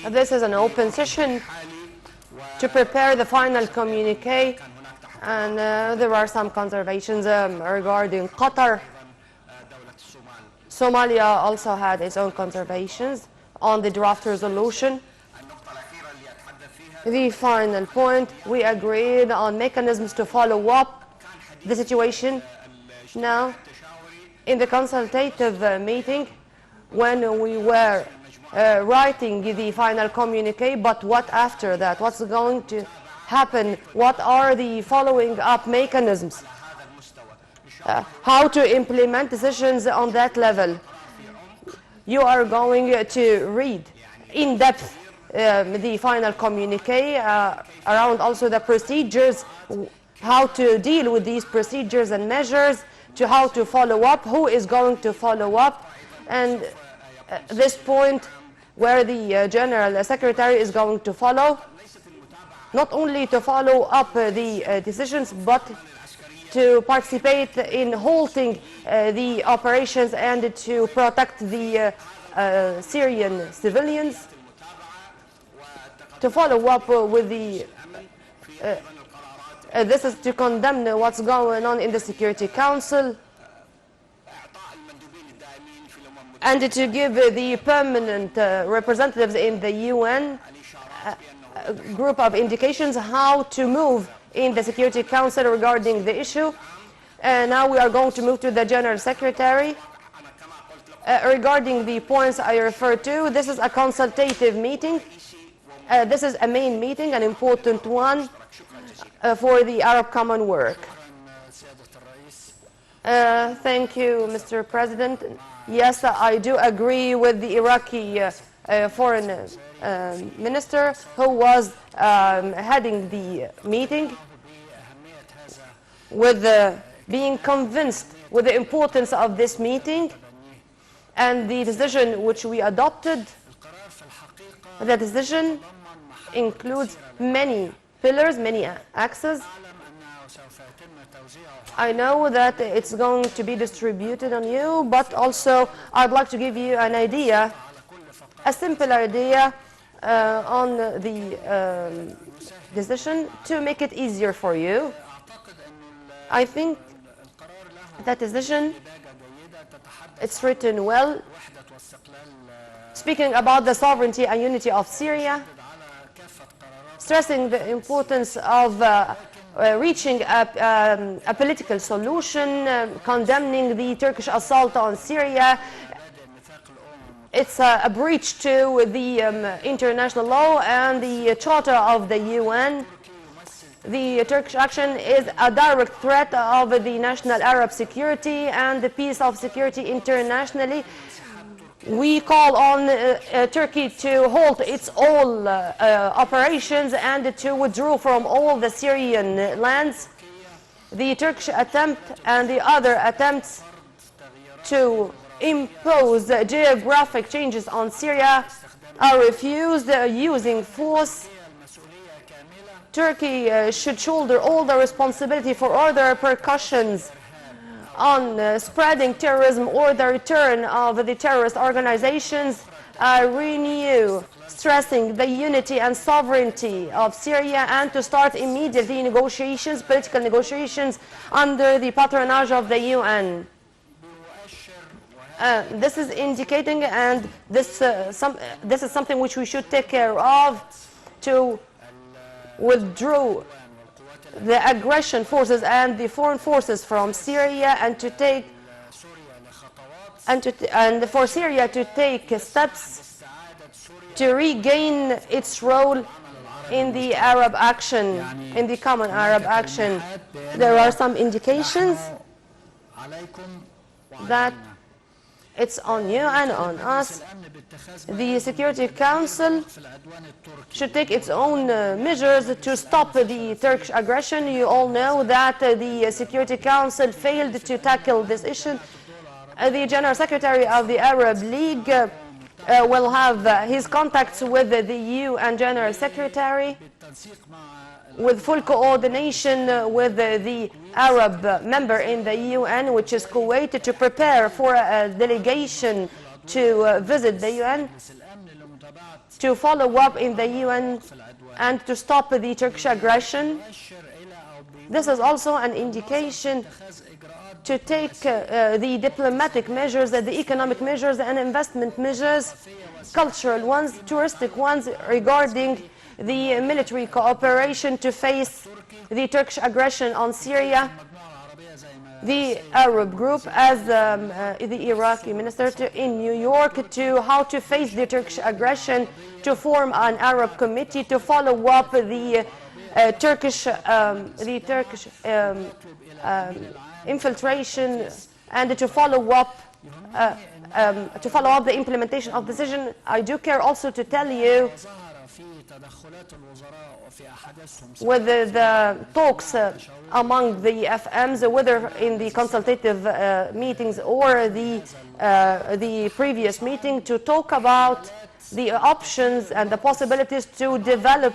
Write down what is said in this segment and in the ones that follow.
This is an open session to prepare the final communique, and there are some conservations regarding Qatar. Somalia also had its own conservations on the draft resolution. The final point, we agreed on mechanisms to follow up the situation. Now, in the consultative meeting, when we were writing the final communique, but what after that? What's going to happen? What are the following up mechanisms? How to implement decisions on that level? You are going to read in depth the final communique around also the procedures, how to deal with these procedures and measures, to how to follow up, who is going to follow up, and this point where the General Secretary is going to follow, not only to follow up the decisions, but to participate in halting the operations and to protect the Syrian civilians, to follow up with the this is to condemn what's going on in the Security Council, and to give the permanent representatives in the UN a group of indications how to move in the Security Council regarding the issue. Now we are going to move to the General Secretary. Regarding the points I referred to, this is a consultative meeting. This is a main meeting, an important one for the Arab Common Work. Thank you, Mr. President. Yes, I do agree with the Iraqi foreign minister who was heading the meeting, with being convinced with the importance of this meeting and the decision which we adopted. The decision includes many pillars, many axes. I know that it's going to be distributed on you, but also I'd like to give you an idea, a simple idea on the decision to make it easier for you. I think that decision, it's written well, speaking about the sovereignty and unity of Syria, stressing the importance of reaching a political solution, condemning the Turkish assault on Syria. It's a breach to the international law and the Charter of the UN. The Turkish action is a direct threat of the national Arab security and the peace of security internationally. We call on Turkey to halt its all operations and to withdraw from all the Syrian lands. The Turkish attempt and the other attempts to impose geographic changes on Syria are refused using force. Turkey should shoulder all the responsibility for all the repercussions on spreading terrorism or the return of the terrorist organizations. Renew stressing the unity and sovereignty of Syria and to start immediately negotiations, political negotiations under the patronage of the UN. This is indicating, and this is something which we should take care of, to withdraw the aggression forces and the foreign forces from Syria, and to take and for Syria to take steps to regain its role in the Arab action, in the common Arab action. There are some indications that it's on you and on us. The Security Council should take its own measures to stop the Turkish aggression. You all know that the Security Council failed to tackle this issue. The General Secretary of the Arab League will have his contacts with the UN General Secretary with full coordination with the Arab member in the UN, which is Kuwait, to prepare for a delegation to visit the UN, to follow up in the UN and to stop the Turkish aggression. This is also an indication to take the diplomatic measures, the economic measures and investment measures, cultural ones, touristic ones, regarding the military cooperation to face the Turkish aggression on Syria. The Arab group, as the Iraqi minister in New York, to how to face the Turkish aggression, to form an Arab committee to follow up the Turkish infiltration and to follow up the implementation of decision. I do care also to tell you, with the talks among the FMs, whether in the consultative meetings or the previous meeting, to talk about the options and the possibilities to develop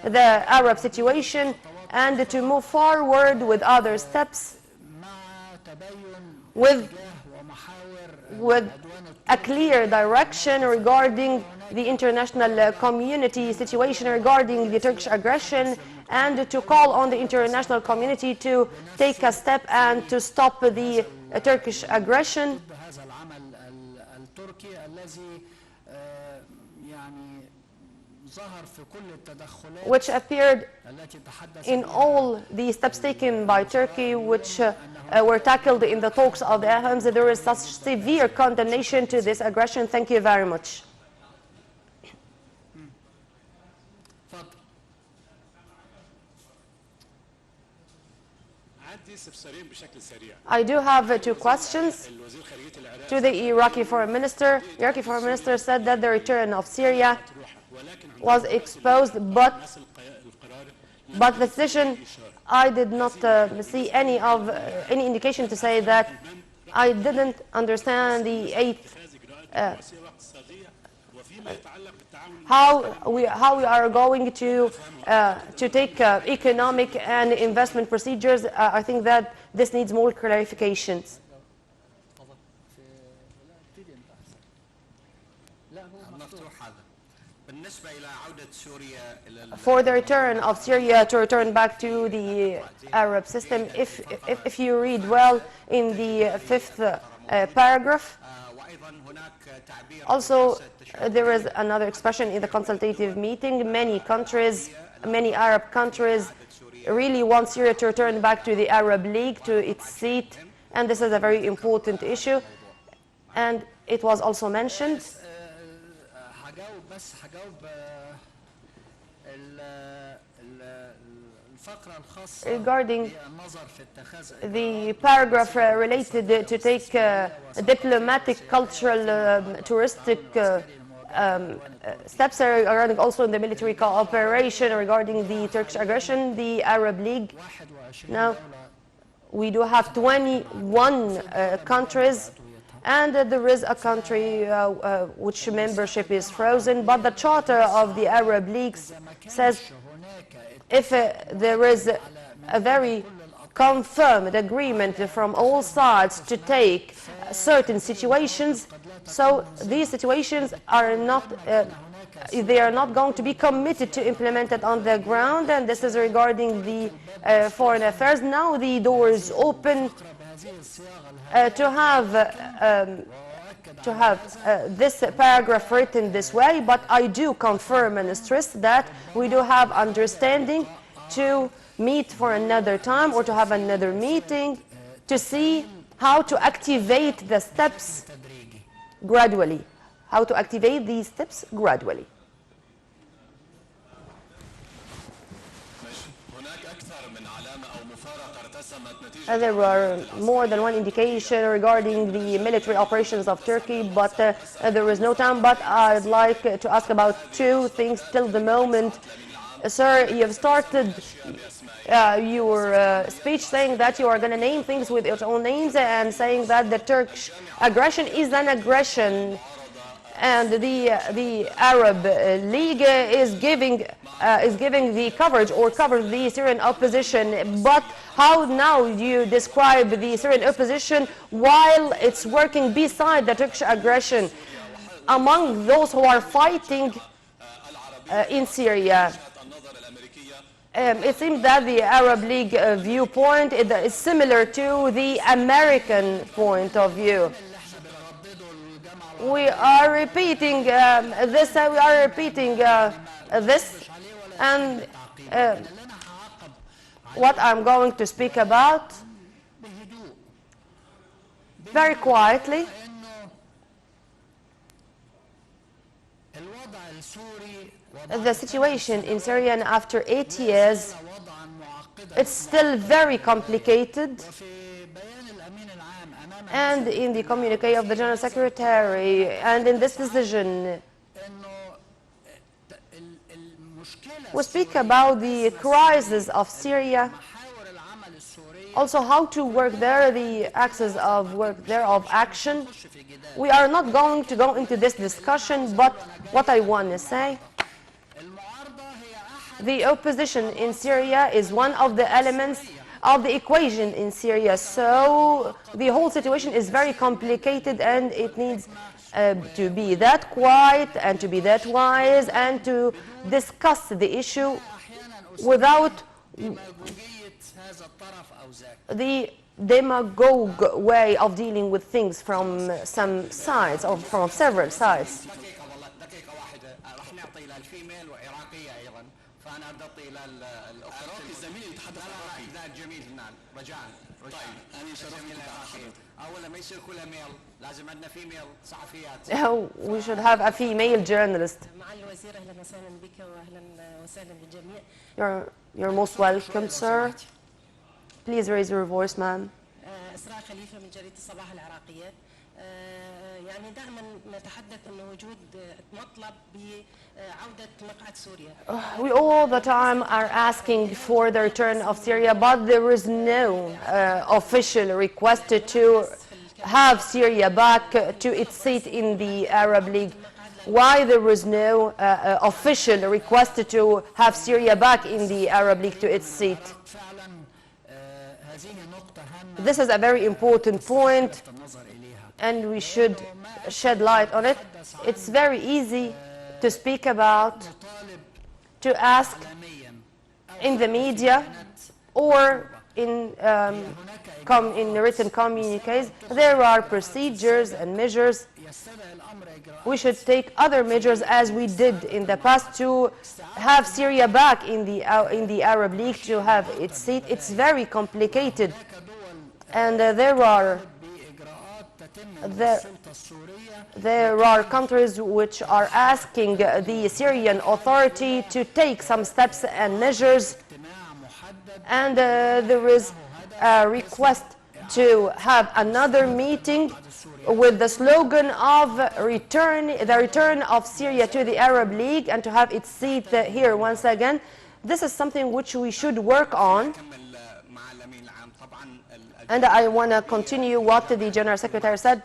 the Arab situation and to move forward with other steps with a clear direction regarding the international community situation regarding the Turkish aggression, and to call on the international community to take a step and to stop the Turkish aggression, which appeared in all the steps taken by Turkey, which were tackled in the talks of the AHMs. There is such severe condemnation to this aggression. Thank you very much. I do have two questions to the Iraqi foreign minister. The Iraqi foreign minister said that the return of Syria was exposed, but the decision, I did not see any indication to say that. I didn't understand the eighth how we are going to take economic and investment procedures. I think that this needs more clarifications. For the return of Syria to return back to the Arab system, if you read well in the fifth paragraph, also there is another expression in the consultative meeting. Many countries, many Arab countries really want Syria to return back to the Arab League, to its seat, and this is a very important issue, and it was also mentioned. Regarding the paragraph related to take diplomatic, cultural, touristic steps regarding also in the military cooperation regarding the Turkish aggression, the Arab League. Now, we do have 21 countries, and there is a country which membership is frozen, but the charter of the Arab League says if there is a very confirmed agreement from all sides to take certain situations, so these situations are not they are not going to be committed to implement it on the ground, and this is regarding the foreign affairs. Now the door is open to have this paragraph written this way, but I do confirm and stress that we do have understanding to meet for another time or to have another meeting to see how to activate the steps gradually, how to activate these steps gradually. There were more than one indication regarding the military operations of Turkey, but there is no time. But I'd like to ask about two things till the moment. Sir, you have started your speech saying that you are going to name things with its own names and saying that the Turkish aggression is an aggression. and the Arab League is giving the coverage or covers the Syrian opposition. But how now do you describe the Syrian opposition while it's working beside the Turkish aggression among those who are fighting in Syria? It seems that the Arab League viewpoint is similar to the American point of view. We are repeating this, and what I'm going to speak about very quietly. The situation in Syria after 8 years, it's still very complicated. And in the communique of the General Secretary and in this decision, we speak about the crisis of Syria, also how to work there, the axis of work there of action. We are not going to go into this discussion, but what I want to say, the opposition in Syria is one of the elements of the equation in Syria. So the whole situation is very complicated, and it needs to be that quiet and to be that wise and to discuss the issue without the demagogue way of dealing with things from some sides or from several sides. We should have a female journalist. You're most welcome, sir. Please raise your voice, ma'am. We all the time are asking for the return of Syria, but there is no official request to have Syria back to its seat in the Arab League. Why there is no official request to have Syria back in the Arab League to its seat? This is a very important point, and we should shed light on it. It's very easy to speak about, to ask in the media or in written communiques. There are procedures and measures. We should take other measures as we did in the past to have Syria back in the Arab League, to have its seat. It's very complicated, and there are countries which are asking the Syrian authority to take some steps and measures, and there is a request to have another meeting with the slogan of the return of Syria to the Arab League and to have its seat here once again. This is something which we should work on. And I want to continue what the General Secretary said.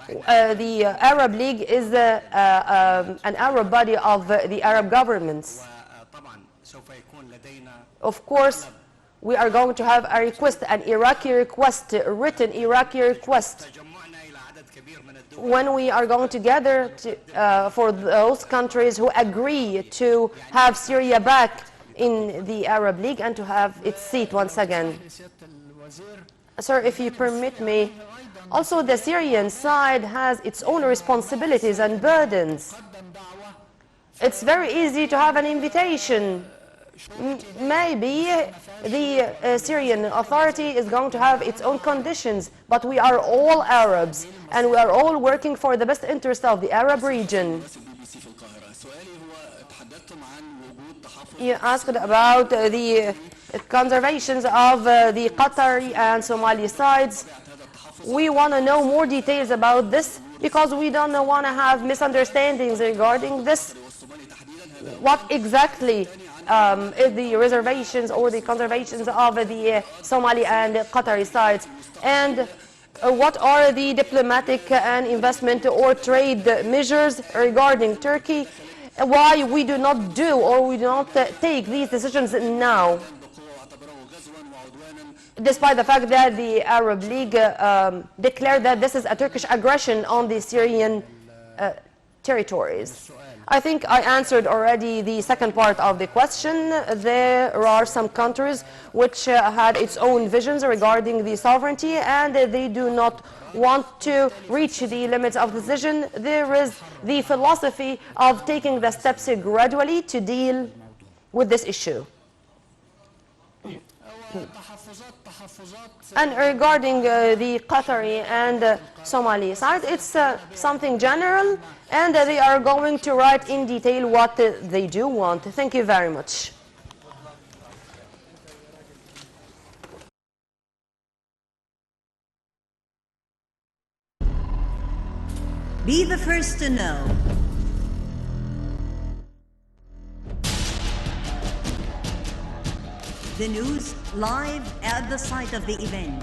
The Arab League is an Arab body of the Arab governments. Of course, we are going to have a request, an Iraqi request, a written Iraqi request. When we are going together for those countries who agree to have Syria back in the Arab League and to have its seat once again. Sir, if you permit me, also the Syrian side has its own responsibilities and burdens. It's very easy to have an invitation. Maybe the Syrian authority is going to have its own conditions, but we are all Arabs and we are all working for the best interest of the Arab region. You asked about the conservations of the Qatari and Somali sides. We want to know more details about this because we don't want to have misunderstandings regarding this. What exactly is the reservations or the conservations of the Somali and Qatari sides? And what are the diplomatic and investment or trade measures regarding Turkey? Why we do not do or we do not take these decisions now, despite the fact that the Arab League declared that this is a Turkish aggression on the Syrian territories. I think I answered already the second part of the question. There are some countries which had its own visions regarding the sovereignty, and they do not want to reach the limits of decision. There is the philosophy of taking the steps gradually to deal with this issue. And regarding the Qatari and Somali side, it's something general, and they are going to write in detail what they do want. Thank you very much. Be the first to know. The news live at the site of the event.